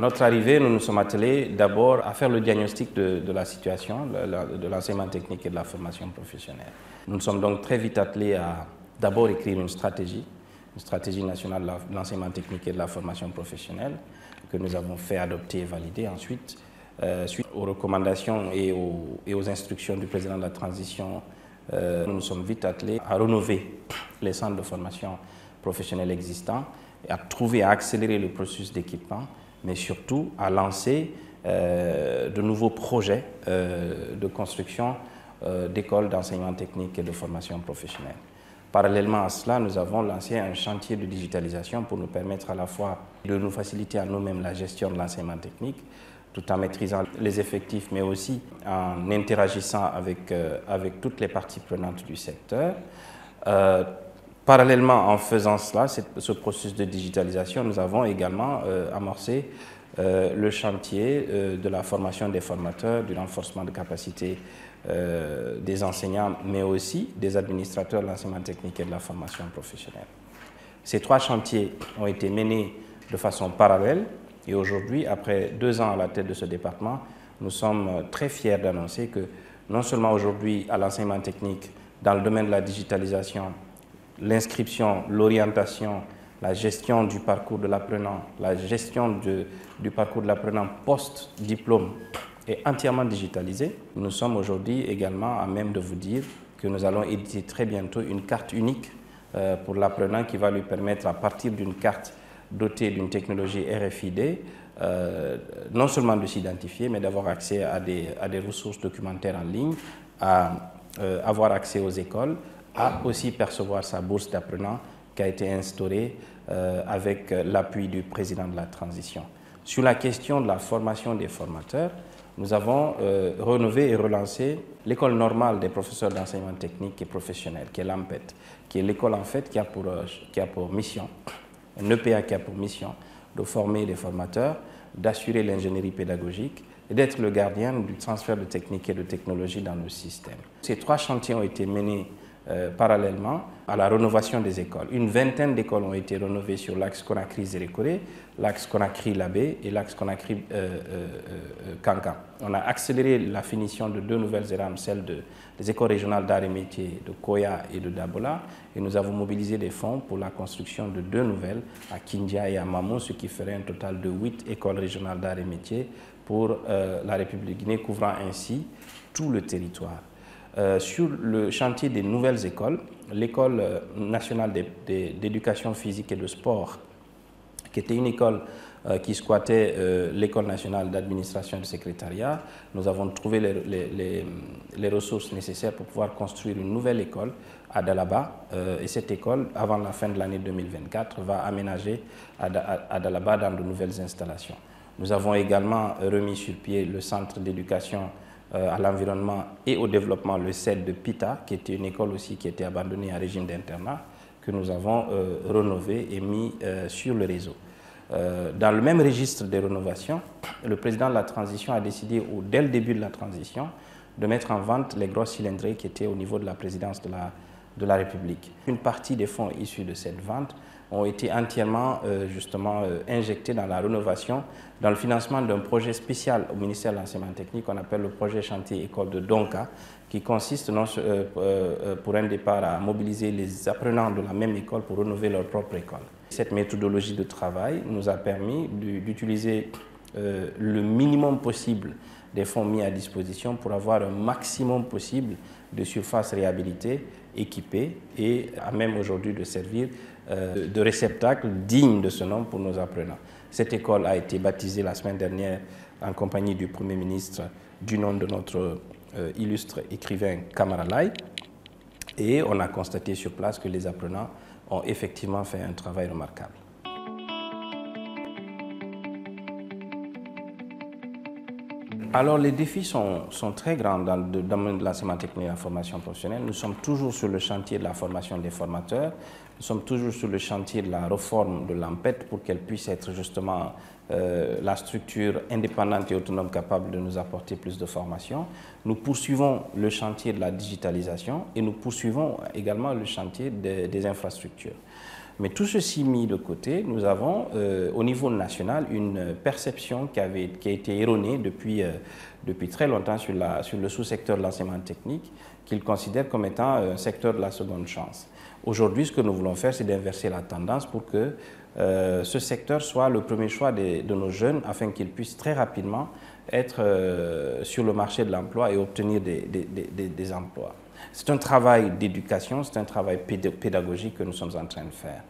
notre arrivée, nous nous sommes attelés d'abord à faire le diagnostic de la situation, de l'enseignement technique et de la formation professionnelle. Nous nous sommes donc très vite attelés à d'abord écrire une stratégie nationale de l'enseignement technique et de la formation professionnelle que nous avons fait adopter et valider ensuite. Suite aux recommandations et aux instructions du président de la transition, nous nous sommes vite attelés à rénover les centres de formation professionnelle existants, et à trouver, à accélérer le processus d'équipement, mais surtout à lancer de nouveaux projets de construction d'écoles d'enseignement technique et de formation professionnelle. Parallèlement à cela, nous avons lancé un chantier de digitalisation pour nous permettre à la fois de nous faciliter à nous-mêmes la gestion de l'enseignement technique, tout en maîtrisant les effectifs, mais aussi en interagissant avec toutes les parties prenantes du secteur. Parallèlement, en faisant cela, ce processus de digitalisation, nous avons également amorcé le chantier de la formation des formateurs, du renforcement de capacités des enseignants, mais aussi des administrateurs de l'enseignement technique et de la formation professionnelle. Ces trois chantiers ont été menés de façon parallèle et aujourd'hui, après 2 ans à la tête de ce département, nous sommes très fiers d'annoncer que non seulement aujourd'hui à l'enseignement technique, dans le domaine de la digitalisation, l'inscription, l'orientation, la gestion du parcours de l'apprenant, la gestion du parcours de l'apprenant post-diplôme est entièrement digitalisée. Nous sommes aujourd'hui également à même de vous dire que nous allons éditer très bientôt une carte unique pour l'apprenant qui va lui permettre, à partir d'une carte dotée d'une technologie RFID, non seulement de s'identifier, mais d'avoir accès à des ressources documentaires en ligne, à avoir accès aux écoles, à aussi percevoir sa bourse d'apprenant qui a été instaurée avec l'appui du président de la transition. Sur la question de la formation des formateurs, nous avons rénové et relancé l'école normale des professeurs d'enseignement technique et professionnel, qui est l'AMPET, qui est l'école en fait qui a pour mission, un EPA qui a pour mission de former les formateurs, d'assurer l'ingénierie pédagogique et d'être le gardien du transfert de techniques et de technologies dans le système. Ces 3 chantiers ont été menés parallèlement à la rénovation des écoles. Une vingtaine d'écoles ont été rénovées sur l'axe Conakry-Zérékoré, l'axe Conakry-Labé et l'axe Conakry-Kankan. On a accéléré la finition de 2 nouvelles érames, celles des écoles régionales d'art et métiers de Koya et de Dabola, et nous avons mobilisé des fonds pour la construction de 2 nouvelles à Kindia et à Mamou, ce qui ferait un total de 8 écoles régionales d'art et métiers pour la République Guinée, couvrant ainsi tout le territoire. Sur le chantier des nouvelles écoles, l'école nationale d'éducation physique et de sport, qui était une école qui squattait l'école nationale d'administration et de secrétariat, nous avons trouvé les ressources nécessaires pour pouvoir construire une nouvelle école à Dalaba. Et cette école, avant la fin de l'année 2024, va aménager à Dalaba dans de nouvelles installations. Nous avons également remis sur pied le centre d'éducation à l'environnement et au développement, le CED de Pita, qui était une école aussi qui était abandonnée à régime d'internat, que nous avons rénové et mis sur le réseau. Dans le même registre des rénovations, le président de la transition a décidé, dès le début de la transition, de mettre en vente les grosses cylindrées qui étaient au niveau de la présidence de la République. Une partie des fonds issus de cette vente ont été entièrement injectés dans la rénovation, dans le financement d'un projet spécial au ministère de l'enseignement technique qu'on appelle le projet chantier école de Donka, qui consiste pour un départ à mobiliser les apprenants de la même école pour rénover leur propre école. Cette méthodologie de travail nous a permis d'utiliser le minimum possible des fonds mis à disposition pour avoir un maximum possible de surfaces réhabilitées, équipées et à même aujourd'hui de servir de réceptacle digne de ce nom pour nos apprenants. Cette école a été baptisée la semaine dernière en compagnie du Premier ministre du nom de notre illustre écrivain Kamara Lai, et on a constaté sur place que les apprenants ont effectivement fait un travail remarquable. Alors les défis sont très grands dans le domaine de l'enseignement technique et de la formation professionnelle. Nous sommes toujours sur le chantier de la formation des formateurs, nous sommes toujours sur le chantier de la réforme de l'AMPET pour qu'elle puisse être justement la structure indépendante et autonome capable de nous apporter plus de formation. Nous poursuivons le chantier de la digitalisation et nous poursuivons également le chantier des infrastructures. Mais tout ceci mis de côté, nous avons au niveau national une perception qui a été erronée depuis très longtemps sur le sous-secteur de l'enseignement technique, qu'il considère comme étant un secteur de la seconde chance. Aujourd'hui, ce que nous voulons faire, c'est d'inverser la tendance pour que ce secteur soit le premier choix de nos jeunes afin qu'ils puissent très rapidement être sur le marché de l'emploi et obtenir des emplois. C'est un travail d'éducation, c'est un travail pédagogique que nous sommes en train de faire.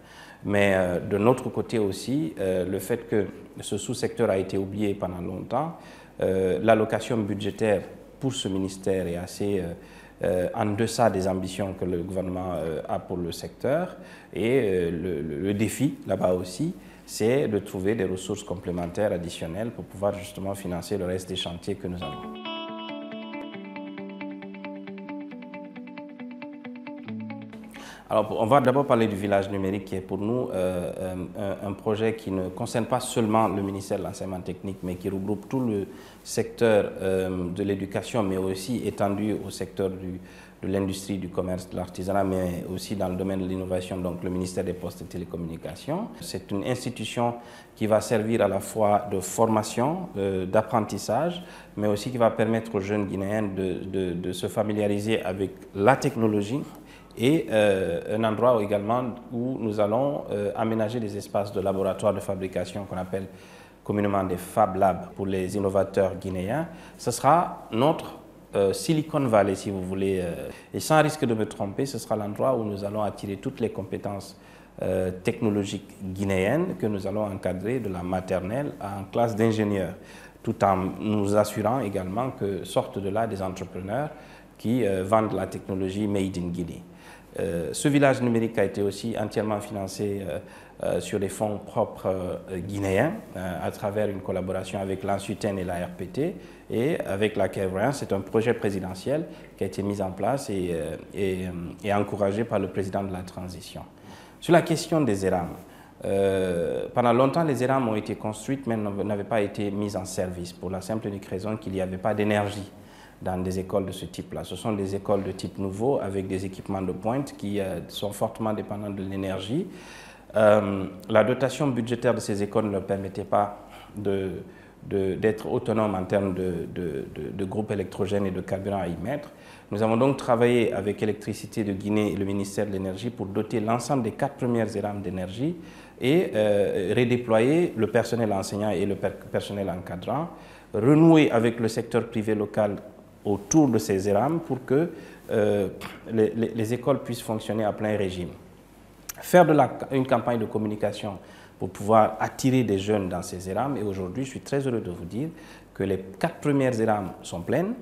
Mais de notre côté aussi, le fait que ce sous-secteur a été oublié pendant longtemps, l'allocation budgétaire pour ce ministère est assez en deçà des ambitions que le gouvernement a pour le secteur. Et le défi là-bas aussi, c'est de trouver des ressources complémentaires additionnelles pour pouvoir justement financer le reste des chantiers que nous avons. Alors, on va d'abord parler du village numérique qui est pour nous un projet qui ne concerne pas seulement le ministère de l'enseignement technique, mais qui regroupe tout le secteur de l'éducation, mais aussi étendu au secteur de l'industrie, du commerce, de l'artisanat, mais aussi dans le domaine de l'innovation, donc le ministère des Postes et Télécommunications. C'est une institution qui va servir à la fois de formation, d'apprentissage, mais aussi qui va permettre aux jeunes Guinéens de se familiariser avec la technologie, et un endroit également où nous allons aménager des espaces de laboratoire de fabrication qu'on appelle communément des Fab Labs pour les innovateurs guinéens. Ce sera notre Silicon Valley, si vous voulez. Et sans risque de me tromper, ce sera l'endroit où nous allons attirer toutes les compétences technologiques guinéennes que nous allons encadrer de la maternelle en classe d'ingénieurs, tout en nous assurant également que sortent de là des entrepreneurs qui vendent la technologie made in Guinée. Ce village numérique a été aussi entièrement financé sur des fonds propres guinéens à travers une collaboration avec l'ANSUTEN et la RPT et avec la Kevrin. C'est un projet présidentiel qui a été mis en place et encouragé par le président de la transition. Sur la question des ERAM, pendant longtemps les ERAM ont été construites mais n'avaient pas été mises en service pour la simple et unique raison qu'il n'y avait pas d'énergie dans des écoles de ce type-là. Ce sont des écoles de type nouveau avec des équipements de pointe qui sont fortement dépendants de l'énergie. La dotation budgétaire de ces écoles ne leur permettait pas d'être autonomes en termes de groupes électrogènes et de carburant à y mettre. Nous avons donc travaillé avec Électricité de Guinée et le ministère de l'Énergie pour doter l'ensemble des 4 premières ERAM d'énergie et redéployer le personnel enseignant et le personnel encadrant, renouer avec le secteur privé local autour de ces ERAM pour que les écoles puissent fonctionner à plein régime. Faire une campagne de communication pour pouvoir attirer des jeunes dans ces ERAM. Et aujourd'hui, je suis très heureux de vous dire que les 4 premières ERAM sont pleines,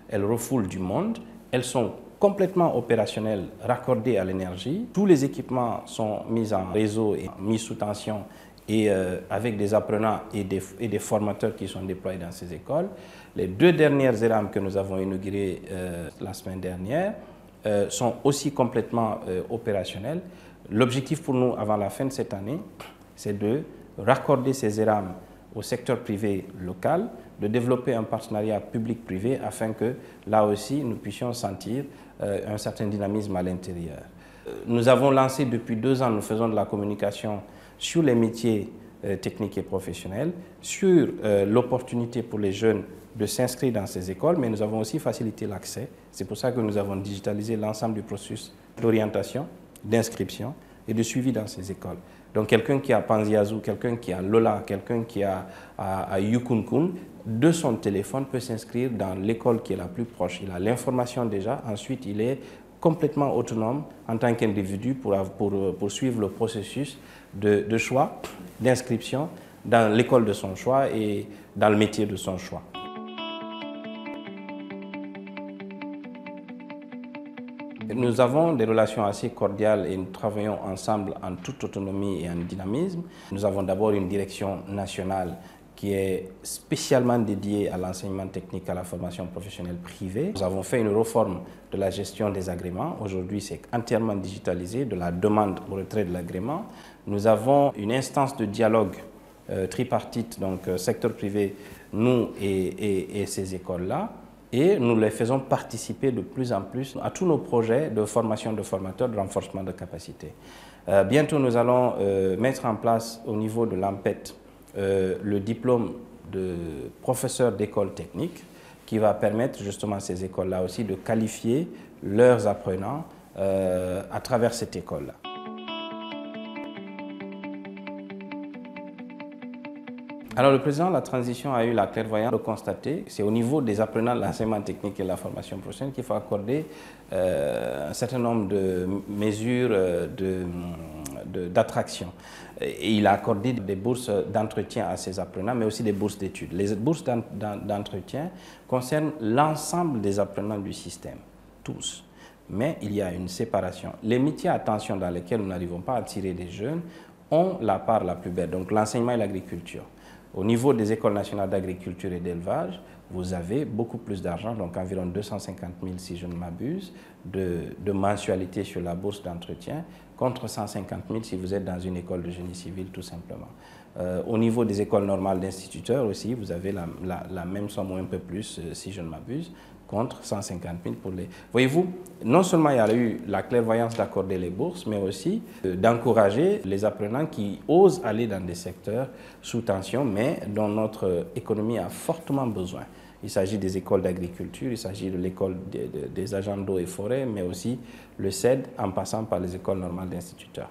elles refoulent du monde, elles sont complètement opérationnelles, raccordées à l'énergie. Tous les équipements sont mis en réseau et mis sous tension et avec des apprenants et des formateurs qui sont déployés dans ces écoles. Les 2 dernières ERAM que nous avons inaugurées la semaine dernière sont aussi complètement opérationnelles. L'objectif pour nous avant la fin de cette année, c'est de raccorder ces ERAM au secteur privé local, de développer un partenariat public-privé afin que là aussi nous puissions sentir un certain dynamisme à l'intérieur. Nous avons lancé depuis 2 ans, nous faisons de la communication sur les métiers techniques et professionnels, sur l'opportunité pour les jeunes de s'inscrire dans ces écoles, mais nous avons aussi facilité l'accès. C'est pour ça que nous avons digitalisé l'ensemble du processus d'orientation, d'inscription et de suivi dans ces écoles. Donc quelqu'un qui a Panziazou, quelqu'un qui a Lola, quelqu'un qui a à Yukunkun, de son téléphone peut s'inscrire dans l'école qui est la plus proche. Il a l'information déjà, ensuite il est complètement autonome en tant qu'individu pour suivre le processus de choix, d'inscription dans l'école de son choix et dans le métier de son choix. Nous avons des relations assez cordiales et nous travaillons ensemble en toute autonomie et en dynamisme. Nous avons d'abord une direction nationale qui est spécialement dédiée à l'enseignement technique, à la formation professionnelle privée. Nous avons fait une réforme de la gestion des agréments. Aujourd'hui, c'est entièrement digitalisé, de la demande au retrait de l'agrément. Nous avons une instance de dialogue tripartite, donc secteur privé, nous et ces écoles-là. et nous les faisons participer de plus en plus à tous nos projets de formation de formateurs, de renforcement de capacités. Bientôt, nous allons mettre en place au niveau de l'AMPET le diplôme de professeur d'école technique qui va permettre justement à ces écoles-là aussi de qualifier leurs apprenants à travers cette école-là. Alors le président de la transition a eu la clairvoyance de constater, c'est au niveau des apprenants de l'enseignement technique et de la formation professionnelle qu'il faut accorder un certain nombre de mesures d'attraction. Et il a accordé des bourses d'entretien à ces apprenants, mais aussi des bourses d'études. Les bourses d'entretien concernent l'ensemble des apprenants du système, tous. Mais il y a une séparation. Les métiers à tension dans lesquels nous n'arrivons pas à attirer des jeunes ont la part la plus belle, donc l'enseignement et l'agriculture. Au niveau des écoles nationales d'agriculture et d'élevage, vous avez beaucoup plus d'argent, donc environ 250 000 si je ne m'abuse, de mensualité sur la bourse d'entretien, contre 150 000 si vous êtes dans une école de génie civil tout simplement. Au niveau des écoles normales d'instituteurs aussi, vous avez la même somme ou un peu plus si je ne m'abuse, contre 150 000 pour les... Voyez-vous, non seulement il y a eu la clairvoyance d'accorder les bourses, mais aussi d'encourager les apprenants qui osent aller dans des secteurs sous tension, mais dont notre économie a fortement besoin. Il s'agit des écoles d'agriculture, il s'agit de l'école des agents d'eau et forêt, mais aussi le CED en passant par les écoles normales d'instituteurs.